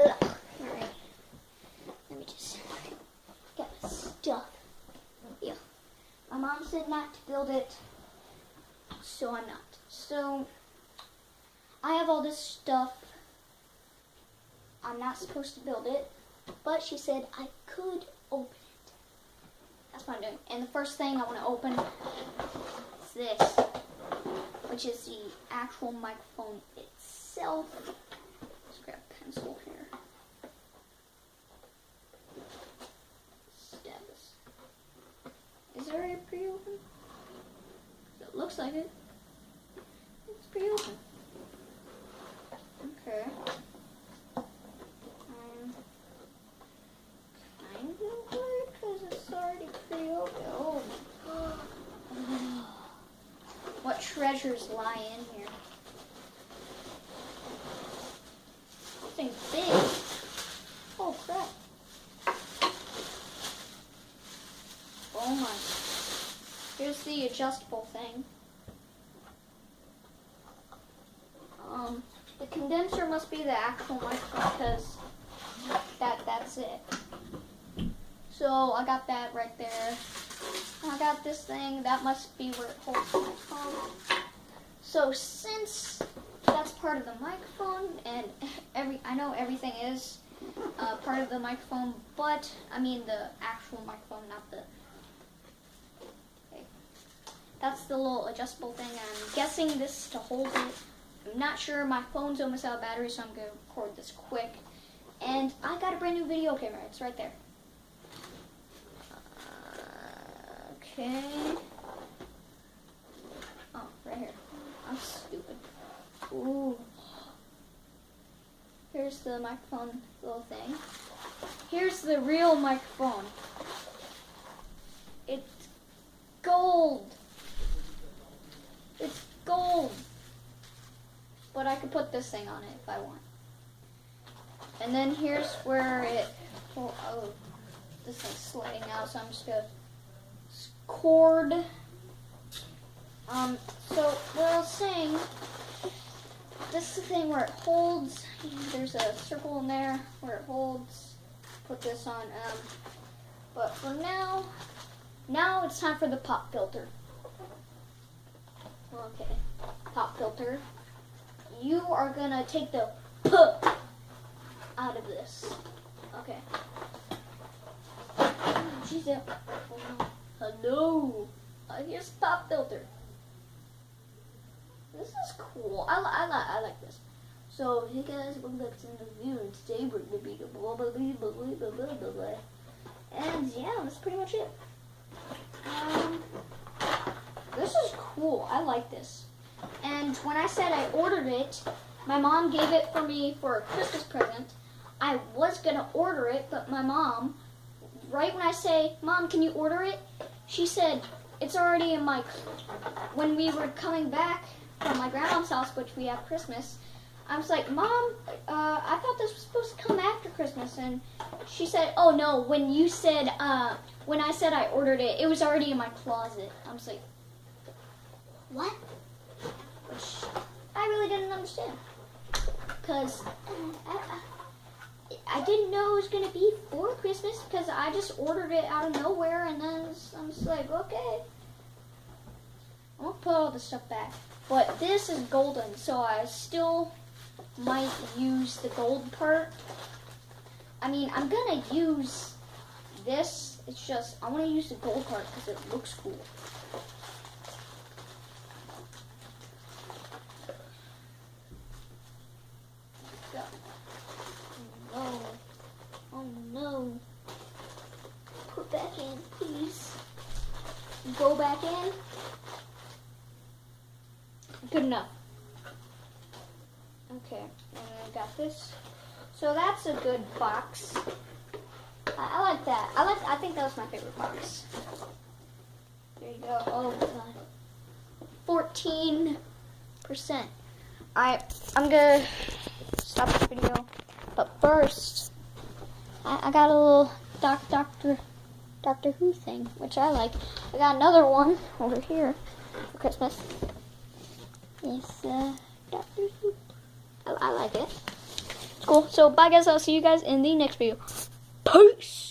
Alright. Let me just get my stuff. Yeah. My mom said not to build it, so I'm not. So, I have all this stuff. I'm not supposed to build it, but she said I could open it. That's what I'm doing. And the first thing I want to open is this, which is the actual microphone itself. Let's grab a pencil here. Stab this. Is it already pre-open? It looks like it. It's pre-open. Okay. Kind of weird because it's already pre-open. Oh my god. What treasures lie in here? Something big. Oh crap. Oh my. Here's the adjustable thing. The condenser must be the actual microphone because that's it. So I got that right there. I got this thing. That must be where it holds the microphone. So since that's part of the microphone, and I know everything is part of the microphone, but I mean the actual microphone, not the. Okay. That's the little adjustable thing. I'm guessing this to hold it. I'm not sure. My phone's almost out of battery, so I'm gonna record this quick. And I got a brand new video camera. It's right there. Okay. Oh, right here. I'm stupid. Ooh. Here's the microphone little thing. Here's the real microphone. It's gold. It's gold. But I could put this thing on it if I want. And then here's where it, oh, this thing's sliding out, so I'm just gonna cord. So what I was saying, this is the thing where it holds. There's a circle in there where it holds. Put this on. But for now it's time for the pop filter. Okay, pop filter. You are gonna take the puh out of this. Okay. She's there. Hello. Here's the pop filter. This is cool. I like this. So, hey guys, welcome back to another video, and today we're gonna be blah blah blah blah blah blah blah blah. And yeah, that's pretty much it. This is cool. I like this. And when I said I ordered it, my mom gave it for me for a Christmas present. I was gonna order it, but my mom, right when I say, Mom, can you order it? She said, it's already in my, when we were coming back from my grandma's house, which we have Christmas, I was like, Mom, I thought this was supposed to come after Christmas. And she said, oh no, when you said, when I said I ordered it, it was already in my closet. I was like, what? Which I really didn't understand. Because I didn't know it was going to be for Christmas because I just ordered it out of nowhere, and then I'm just like, okay. I'm going to put all this stuff back. But this is golden, so I still might use the gold part. I mean, I'm going to use this. It's just, I want to use the gold part because it looks cool. Oh no. Put back in, please. Go back in. Good enough. Okay, and I got this. So that's a good box. I like that. I think that was my favorite box. There you go. Oh god. 14%. I'm gonna stop this video. But first, I got a little Doctor Who thing, which I like. I got another one over here for Christmas. It's Doctor Who. I like it. It's cool. So bye guys, I'll see you guys in the next video. Peace.